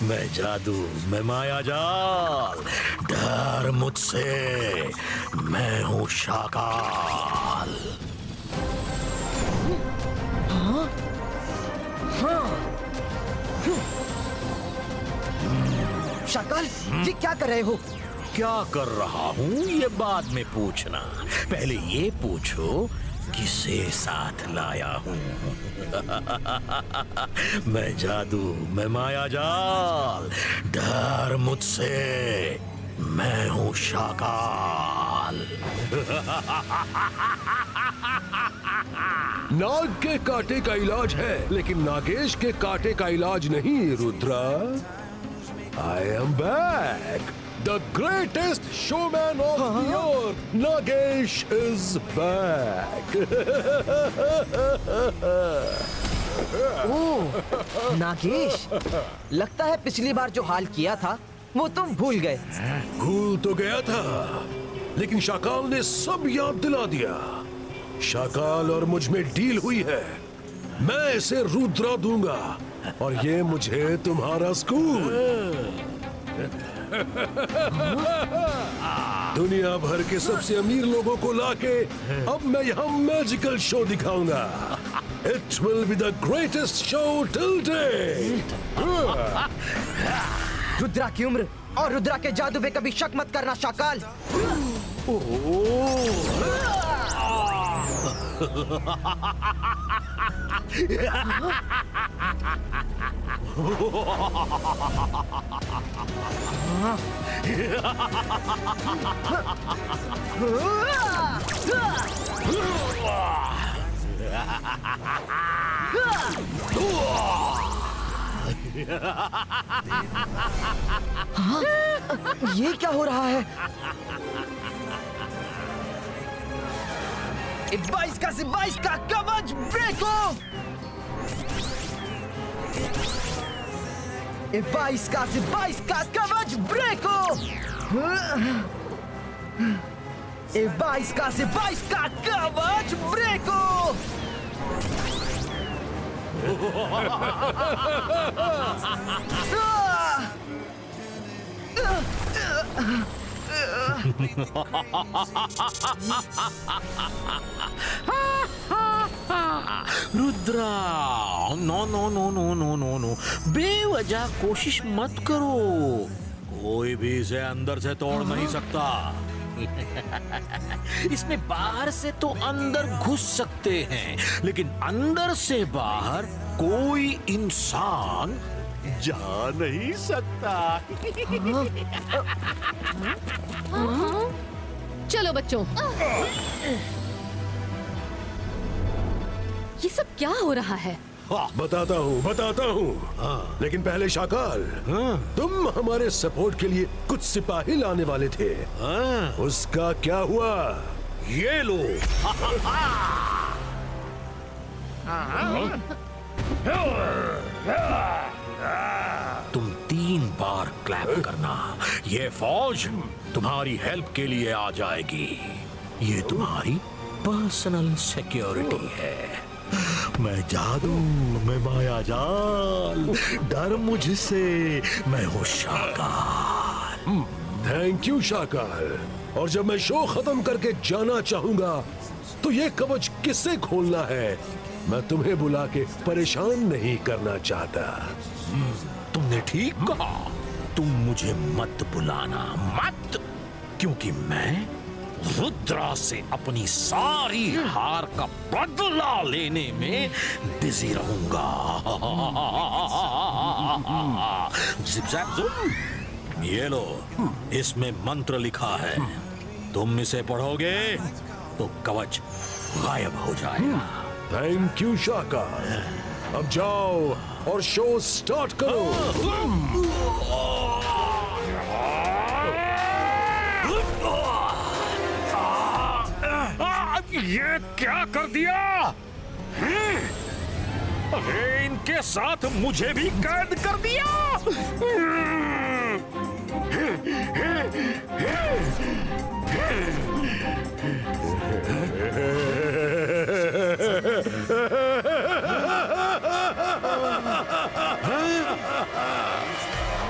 मैं जादू, मैं माया जाल, डर मुझसे, मैं हूँ शाकाल। हाँ? हाँ। शाकाल, ये क्या कर रहे हो? क्या कर रहा हूँ ये बाद में पूछना, पहले ये पूछो किसे साथ लाया हूँ। मैं जादू, मैं माया जाल, डर मुझसे, मैं हूँ शाकाल। नाग के कांटे का इलाज है, लेकिन नागेश के कांटे का इलाज नहीं Rudra. I am back. The greatest showman of the earth, Nagesh is back. ओह, नागेश, लगता है पिछली बार जो हाल किया था वो तुम भूल गए। भूल तो गया था, लेकिन शाकाल ने सब याद दिला दिया। शाकाल और मुझ में डील हुई है, मैं इसे रुद्रा दूंगा और ये मुझे तुम्हारा स्कूल। दुनिया भर के सबसे अमीर लोगों को लाके अब मैं यहाँ मैजिकल शो दिखाऊंगा। It will be the greatest show till date. Rudra की उम्र और रुद्रा के जादू पे कभी शक मत करना शाकाल। हाँ? ये क्या हो रहा है? 22 का 22 का कवच ब्रेको! 22 का 22 का कवच ब्रेको! 22 का 22 का कवच ब्रेको! Rudra, no no no no no no no, बेवजह कोशिश मत करो। कोई भी इसे अंदर से तोड़ नहीं सकता। इसमें बाहर से तो अंदर घुस सकते हैं, लेकिन अंदर से बाहर कोई इंसान जा नहीं सकता। चलो बच्चों, ये सब क्या हो रहा है? बताता हूँ। लेकिन पहले शाकाल, तुम हमारे सपोर्ट के लिए कुछ सिपाही लाने वाले थे। उसका क्या हुआ? ये लो। तुम 3 बार क्लैप करना, ये फौज तुम्हारी हेल्प के लिए आ जाएगी। ये तुम्हारी पर्सनल सिक्योरिटी है। मैं जादू, मैं माया जाल, डर मुझसे, मैं हूँ शाकाल। Thank you Shakaal. और जब मैं शो खत्म करके जाना चाहूंगा तो ये कवच किससे खोलना है, मैं तुम्हें बुला के परेशान नहीं करना चाहता। तुमने ठीक कहा, तुम मुझे मत बुलाना, मत, क्योंकि मैं रुद्रा से अपनी सारी हार का बदला लेने में बिजी रहूंगा। ज़िप-ज़ैप-ज़ूम, ये लो, इसमें मंत्र लिखा है, तुम इसे पढ़ोगे तो कवच गायब हो जाएगा। Thank you Shakaal. अब जाओ और शो स्टार्ट करो। ये क्या कर दिया? अरे इनके साथ मुझे भी कैद कर दिया।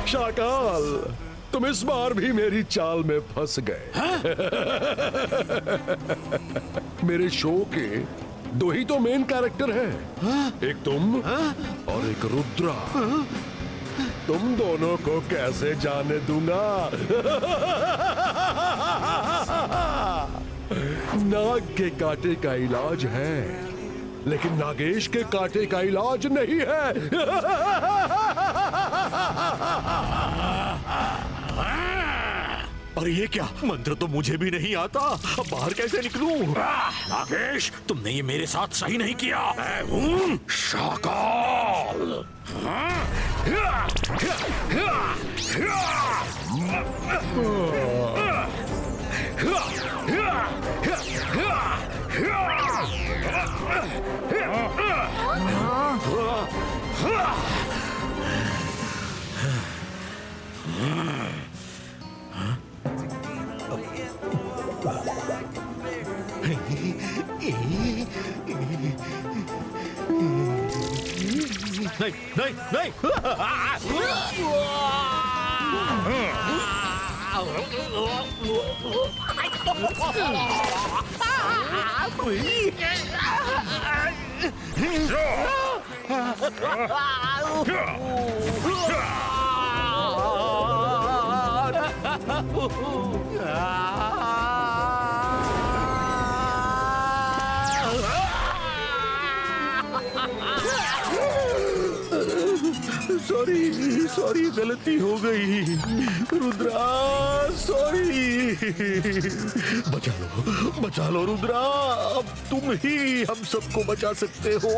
शाकाल, तुम इस बार भी मेरी चाल में फंस गए। मेरे शो के दो ही तो मेन कैरेक्टर हैं, एक तुम और एक रुद्रा। तुम दोनों को कैसे जाने दूंगा? नाग के कांटे का इलाज है, लेकिन नागेश के कांटे का इलाज नहीं है। अरे ये क्या? मंत्र तो मुझे भी नहीं आता, अब बाहर कैसे निकलूं? नागेश, तुमने ये मेरे साथ सही नहीं किया। मैं हूं शाकाल। नहीं नहीं नहीं। सॉरी, गलती हो गई। रुद्रा, सॉरी। बचा लो रुद्रा, अब तुम ही हम सबको बचा सकते हो।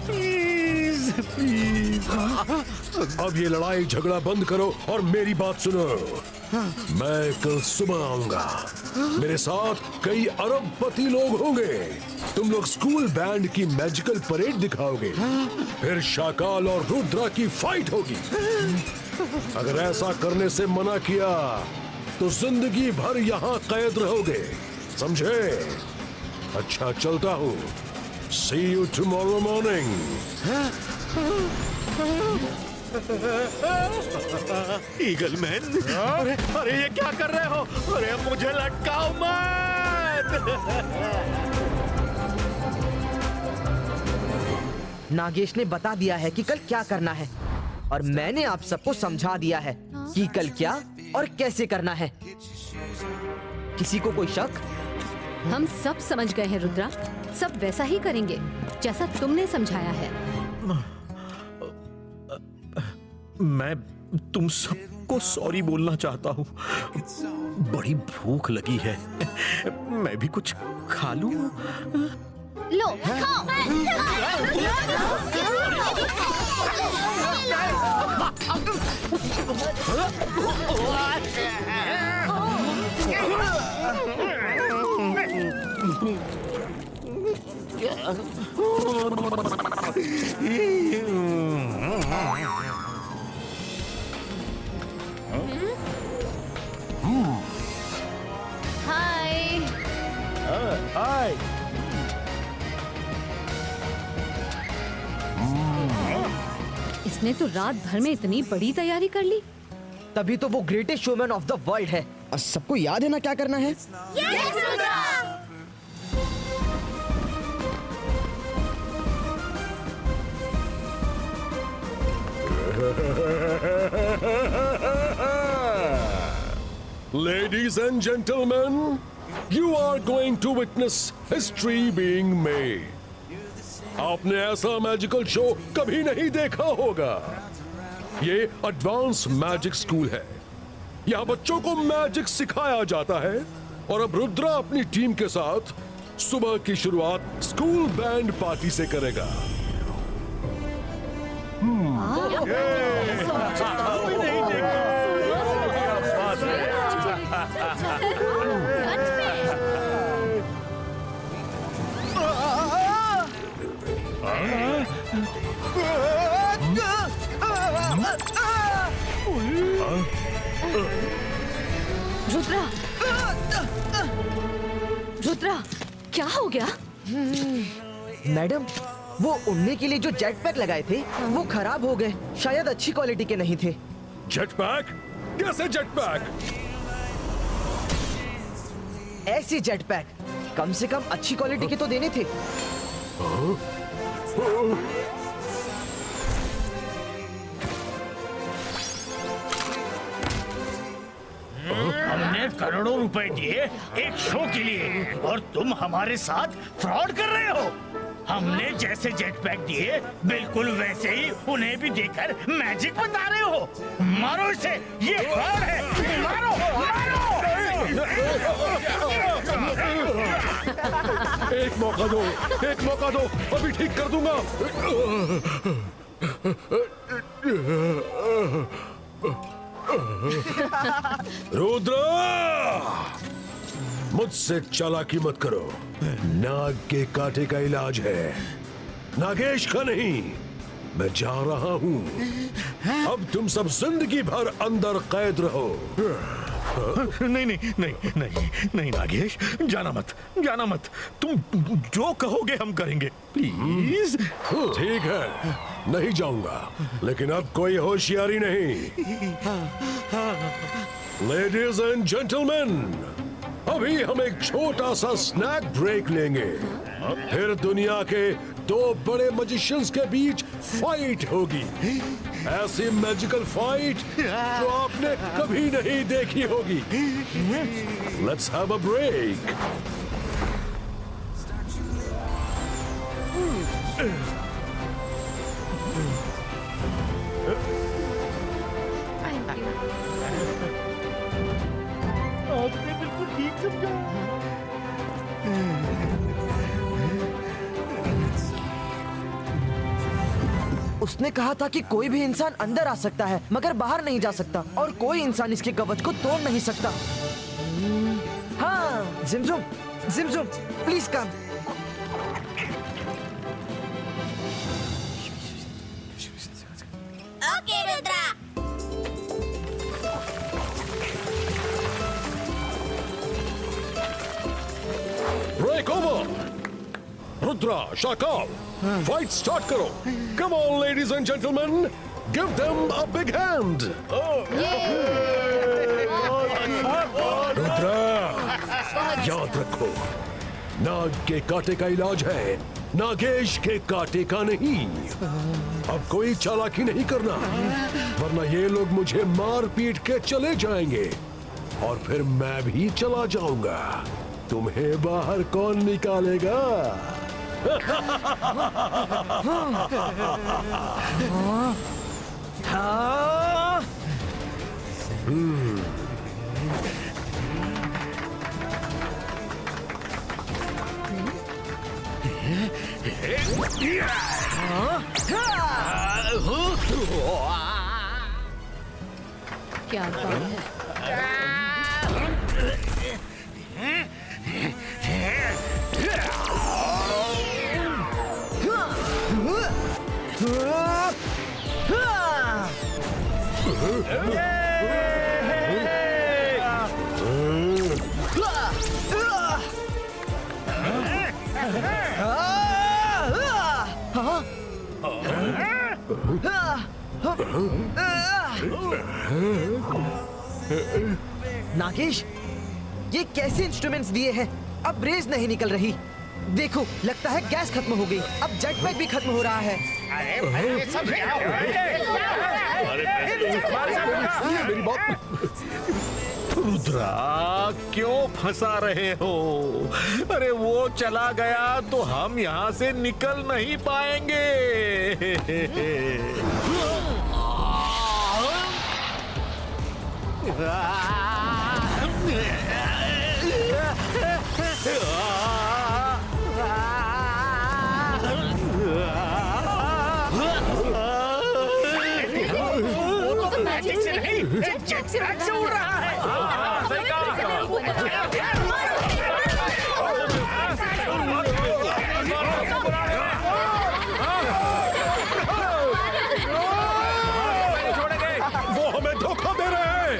Please please. अब ये लड़ाई झगड़ा बंद करो और मेरी बात सुनो। मैं कल सुबह आऊंगा, मेरे साथ कई अरबपति लोग होंगे। तुम लोग स्कूल बैंड की मैजिकल परेड दिखाओगे, फिर शाकाल और रुद्रा की फाइट होगी। अगर ऐसा करने से मना किया तो जिंदगी भर यहाँ कैद रहोगे, समझे? अच्छा, चलता हूँ। See you tomorrow morning. Eagle man, अरे ये क्या कर रहे हो? अरे मुझे लटकाओ मत। नागेश ने बता दिया है कि कल क्या करना है, और मैंने आप सबको समझा दिया है कि कल क्या और कैसे करना है। किसी को कोई शक? हम सब समझ गए हैं रुद्रा, सब वैसा ही करेंगे जैसा तुमने समझाया है। मैं तुम सबको सॉरी बोलना चाहता हूँ। बड़ी भूख लगी है, मैं भी कुछ खा लूं? लो खाओ। हाय। हाय। इसने तो रात भर में इतनी बड़ी तैयारी कर ली। तभी तो वो greatest showman of the world है। और सबको याद है ना क्या करना है? Ladies and gentlemen, you are going to witness history being made. आपने ऐसा मैजिकल शो कभी नहीं देखा होगा। ये एडवांस मैजिक स्कूल है। यहाँ बच्चों को मैजिक सिखाया जाता है। और अब रुद्रा अपनी टीम के साथ सुबह की शुरुआत स्कूल बैंड पार्टी से करेगा। रुद्रा, रुद्रा, क्या हो गया? मैडम, वो उड़ने के लिए जो जेट पैक लगाए थे वो खराब हो गए, शायद अच्छी क्वालिटी के नहीं थे। Jet pack? कैसे जेट पैक? ऐसे जेट पैक कम से कम अच्छी क्वालिटी के तो देने थे। हमने करोड़ों रुपए दिए एक शो के लिए और तुम हमारे साथ फ्रॉड कर रहे हो। हमने जैसे जेट पैक दिए बिल्कुल वैसे ही उन्हें भी देकर मैजिक बता रहे हो। मारो इसे, ये फ्रॉड है। मारो, मारो। एक मौका दो, एक मौका दो, अभी ठीक कर दूंगा। रुद्र, मुझसे चालाकी मत करो। नाग के कांटे का इलाज है, नागेश का नहीं। मैं जा रहा हूँ। अब तुम सब जिंदगी भर अंदर कैद रहो। नहीं नहीं नहीं नहीं नहीं नागेश, जाना मत, जाना मत। तुम जो कहोगे हम करेंगे, प्लीज। ठीक है, नहीं जाऊंगा, लेकिन अब कोई होशियारी नहीं। लेडीज एंड जेंटलमैन, अभी हम एक छोटा सा स्नैक ब्रेक लेंगे। फिर दुनिया के दो बड़े मैजिशियंस के बीच फाइट होगी। ऐसी मैजिकल फाइट जो आपने कभी नहीं देखी होगी। Let's have a break. आपने बिल्कुल ठीक समझा। उसने कहा था कि कोई भी इंसान अंदर आ सकता है मगर बाहर नहीं जा सकता, और कोई इंसान इसके कवच को तोड़ नहीं सकता। हाँ, जिमजुम, जिमजुम, please come. Okay Rudra. Break over. Rudra, Shakaal, fight start करो। Come on ladies and gentleman, give them a big hand. Rudra, याद रखो, नाग के कांटे का इलाज है, नागेश के कांटे का नहीं। अब कोई चालाकी नहीं करना, वरना ये लोग मुझे मार पीट के चले जाएंगे और फिर मैं भी चला जाऊंगा। तुम्हें बाहर कौन निकालेगा? हाँ। क्या बात है? नागेश, ये कैसे इंस्ट्रूमेंट्स दिए हैं? अब रेस नहीं निकल रही। देखो, लगता है गैस खत्म हो गई। अब जेट पैक भी खत्म हो रहा है। अरे सब क्या हो रहा है? मेरी बात। रुद्रा, क्यों फंसा रहे हो? अरे वो चला गया तो हम यहाँ से निकल नहीं पाएंगे। वो तो मैजिक से नहीं, जेट पैक से उड़ रहा है। वो हमें धोखा दे रहे हैं,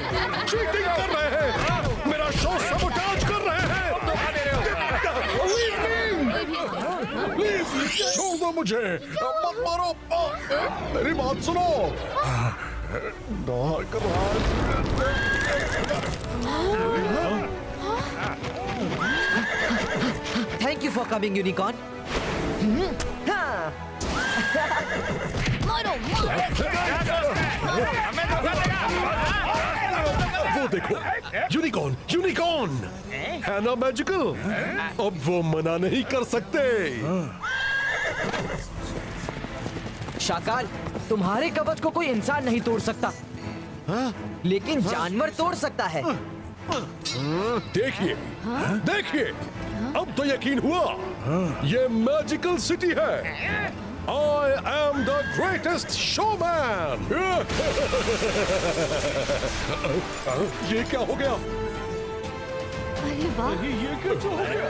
चीटिंग कर रहे हैं, मेरा शो सबोटाज कर रहे हैं। Leave me! Leave me! छोड़ दो दो मुझे, मत मारो। मेरी बात सुनो। Thank you for coming unicorn. हाँ। वो देखो, यूनिकॉर्न, यूनिकॉर्न है ना मैजिकल। अब वो मना नहीं कर सकते। शाकाल, तुम्हारे कवच को कोई इंसान नहीं तोड़ सकता, लेकिन जानवर तोड़ सकता है। देखिए, देखिए, अब तो यकीन हुआ। ये मैजिकल सिटी है। I am the greatest showman. ये क्या हो गया? अरे वाह, ये क्या हो गया?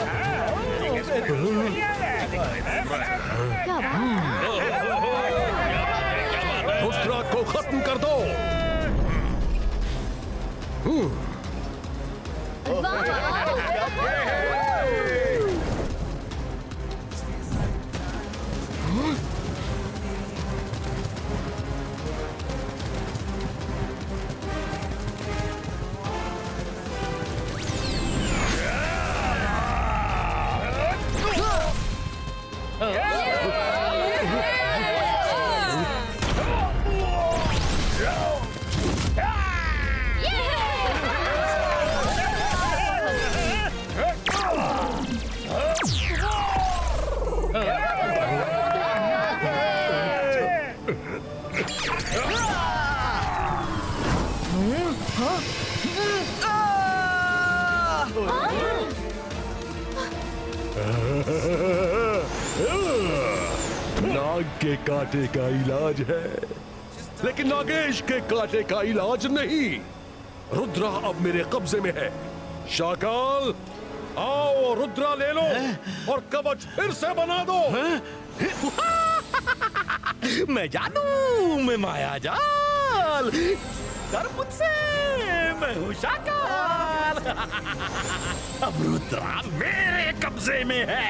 क्या बात। रुद्रा को खत्म कर दो। नाग के कांटे का इलाज है, लेकिन नागेश के कांटे का इलाज नहीं। रुद्रा अब मेरे कब्जे में है। शाकाल, आओ रुद्रा ले लो और कवच फिर से बना दो। मैं जादू, मैं माया जाल, कर मुझसे, मैं हूँ शाकाल। अब रुद्रा मेरे कब्जे में है।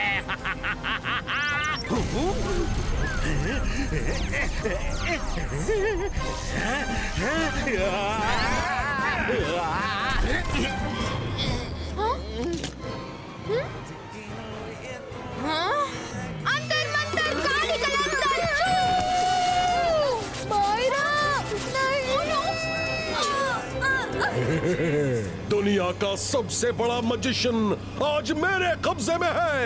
अंदर मंतर काली कलंदर मायरा नहीं। दुनिया का सबसे बड़ा मैजिशियन आज मेरे कब्जे में है।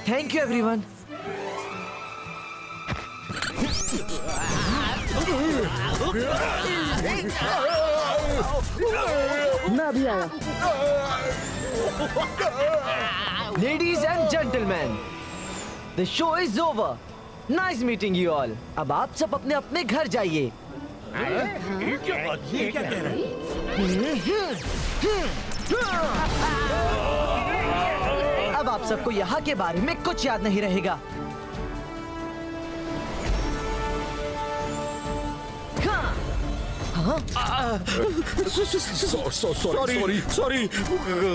Thank you everyone. मैं अभी आया। Ladies and gentleman, the show is over. Nice meeting you all. अब आप सब अपने अपने घर जाइए। अब आप सबको यहाँ के बारे में कुछ याद नहीं रहेगा। सॉरी,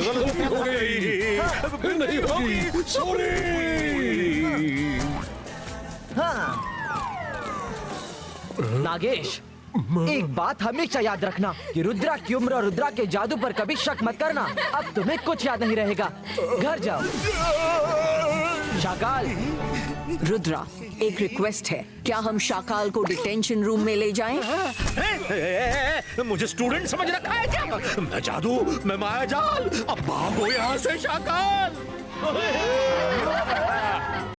गलती हो गई। फिर नहीं होगी। सॉरी। हाँ। नागेश, एक बात हमेशा याद रखना कि रुद्रा की उम्र और रुद्रा के जादू पर कभी शक मत करना। अब तुम्हें कुछ याद नहीं रहेगा। घर जाओ। शाकाल, रुद्रा, एक रिक्वेस्ट है, क्या हम शाकाल को डिटेंशन रूम में ले जाएं? मुझे स्टूडेंट समझ रखा है क्या? मैं जादू, मैं माया जाल। अब भागो यहाँ से शाकाल।